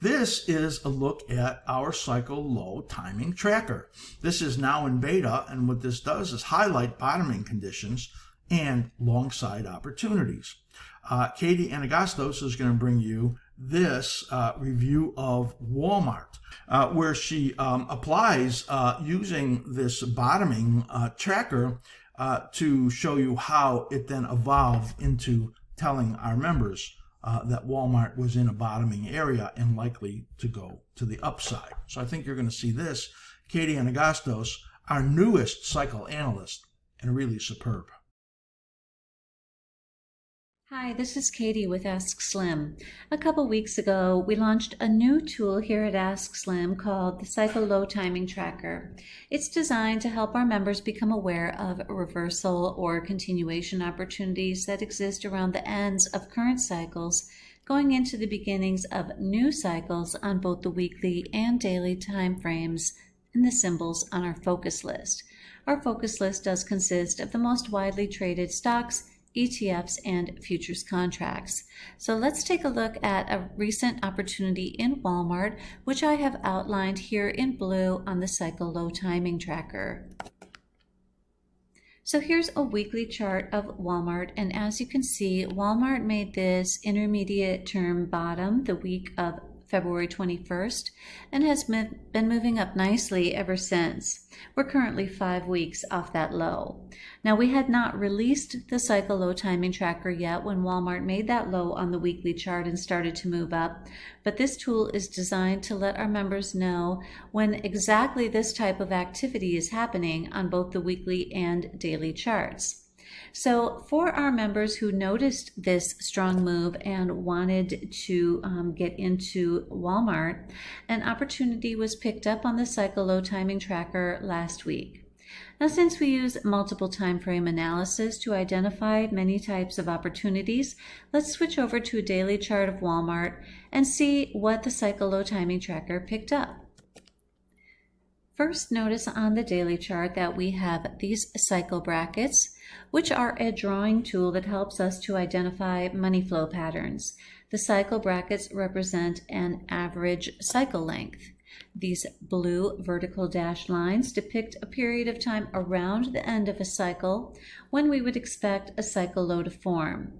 This is a look at our cycle low timing tracker. This is now in beta, and what this does is highlight bottoming conditions and long side opportunities. Katie Anagostos is going to bring you this review of Walmart, where she applies using this bottoming tracker to show you how it then evolved into telling our members that Walmart was in a bottoming area and likely to go to the upside. So I think you're going to see this. Katie Anagostos, our newest cycle analyst, and really superb. Hi, this is Katie with Ask Slim. A couple weeks ago, we launched a new tool here at Ask Slim called the Cycle Low Timing Tracker. It's designed to help our members become aware of reversal or continuation opportunities that exist around the ends of current cycles, going into the beginnings of new cycles on both the weekly and daily time frames and the symbols on our focus list. Our focus list does consist of the most widely traded stocks, ETFs, and futures contracts. So let's take a look at a recent opportunity in Walmart, which I have outlined here in blue on the Cycle Low Timing Tracker. So here's a weekly chart of Walmart, and as you can see, Walmart made this intermediate term bottom the week of February 21st and has been moving up nicely ever since. We're currently 5 weeks off that low. Now, we had not released the Cycle Low Timing Tracker yet when Walmart made that low on the weekly chart and started to move up, but this tool is designed to let our members know when exactly this type of activity is happening on both the weekly and daily charts. So for our members who noticed this strong move and wanted to get into Walmart, an opportunity was picked up on the Cycle Low Timing Tracker last week. Now, since we use multiple time frame analysis to identify many types of opportunities, let's switch over to a daily chart of Walmart and see what the Cycle Low Timing Tracker picked up. First, notice on the daily chart that we have these cycle brackets, which are a drawing tool that helps us to identify money flow patterns. The cycle brackets represent an average cycle length. These blue vertical dashed lines depict a period of time around the end of a cycle when we would expect a cycle low to form.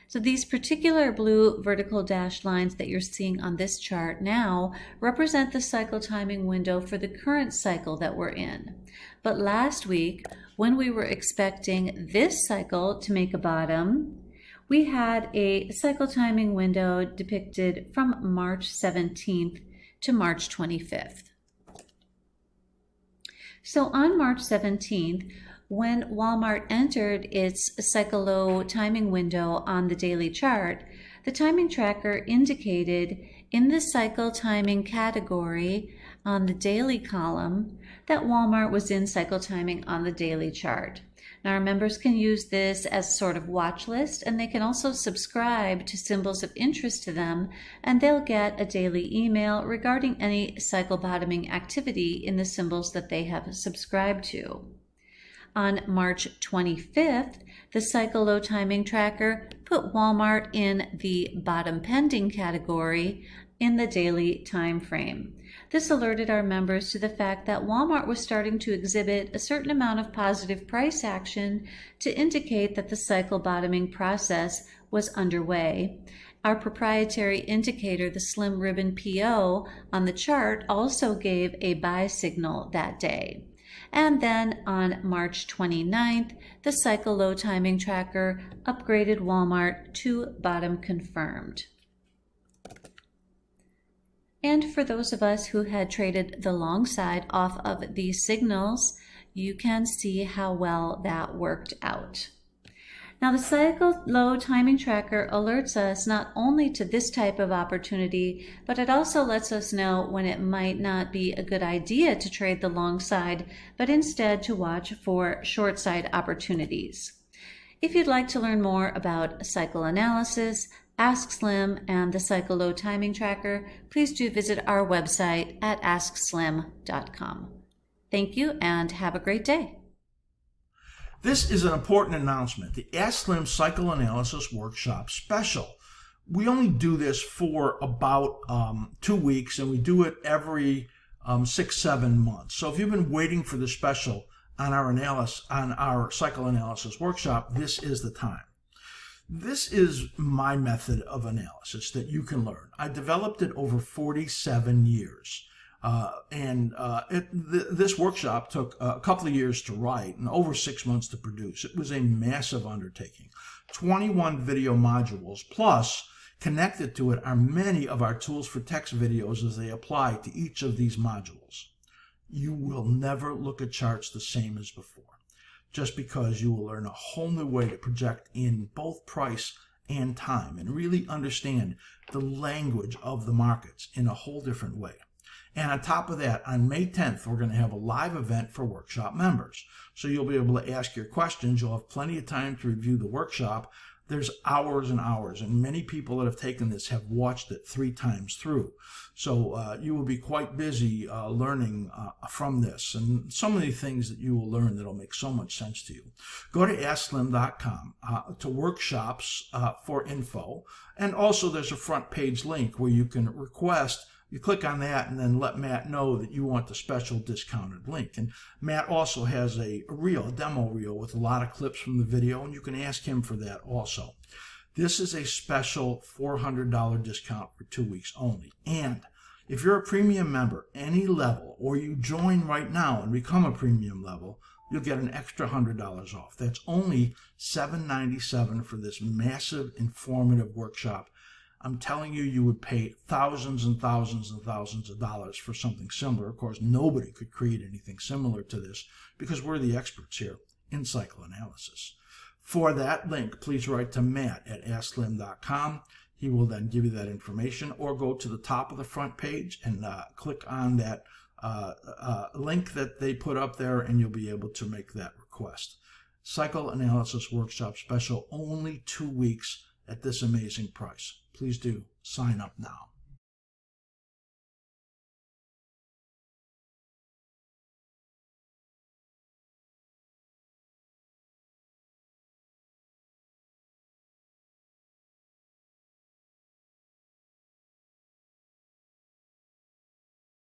So these particular blue vertical dashed lines that you're seeing on this chart now represent the cycle timing window for the current cycle that we're in. But last week, when we were expecting this cycle to make a bottom, we had a cycle timing window depicted from March 17th to March 25th. So on March 17th, when Walmart entered its cycle low timing window on the daily chart, the timing tracker indicated in the cycle timing category on the daily column that Walmart was in cycle timing on the daily chart. Now, our members can use this as sort of watch list, and they can also subscribe to symbols of interest to them, and they'll get a daily email regarding any cycle bottoming activity in the symbols that they have subscribed to. On March 25th, the Cycle Low Timing Tracker put Walmart in the bottom pending category in the daily time frame. This alerted our members to the fact that Walmart was starting to exhibit a certain amount of positive price action to indicate that the cycle bottoming process was underway. Our proprietary indicator, the Slim Ribbon PO on the chart, also gave a buy signal that day. And then on March 29th, the Cycle Low Timing Tracker upgraded Walmart to bottom confirmed. And for those of us who had traded the long side off of these signals, you can see how well that worked out. Now, the Cycle Low Timing Tracker alerts us not only to this type of opportunity, but it also lets us know when it might not be a good idea to trade the long side, but instead to watch for short side opportunities. If you'd like to learn more about cycle analysis, Ask Slim, and the Cycle Low Timing Tracker, please do visit our website at askslim.com. Thank you and have a great day. This is an important announcement. The Ask Slim Cycle Analysis Workshop Special, We only do this for about 2 weeks, and we do it every 6-7 months. So if you've been waiting for the special on our cycle analysis workshop, this is the time. This is my method of analysis that you can learn. I developed it over 47 years. This workshop took a couple of years to write and over 6 months to produce. It was a massive undertaking. 21 video modules, plus connected to it are many of our tools for text videos as they apply to each of these modules. You will never look at charts the same as before, just because you will learn a whole new way to project in both price and time and really understand the language of the markets in a whole different way. And on top of that, on May 10th, we're going to have a live event for workshop members. So you'll be able to ask your questions. You'll have plenty of time to review the workshop. There's hours and hours, and many people that have taken this have watched it 3 times through. So you will be quite busy learning from this, and so many things that you will learn that will make so much sense to you. Go to AskSlim.com to workshops for info, and also there's a front page link where you can request. You click on that and then let Matt know that you want the special discounted link. And Matt also has a demo reel with a lot of clips from the video, and you can ask him for that also. This is a special $400 discount for 2 weeks only. And if you're a premium member, any level, or you join right now and become a premium level, you'll get an extra $100 off. That's only $797 for this massive, informative workshop. I'm telling you, you would pay thousands and thousands and thousands of dollars for something similar. Of course, nobody could create anything similar to this because we're the experts here in cycle analysis. For that link, please write to Matt at AskSlim.com. He will then give you that information, or go to the top of the front page and click on that link that they put up there, and you'll be able to make that request. Cycle Analysis Workshop Special, only 2 weeks at this amazing price. Please do sign up now.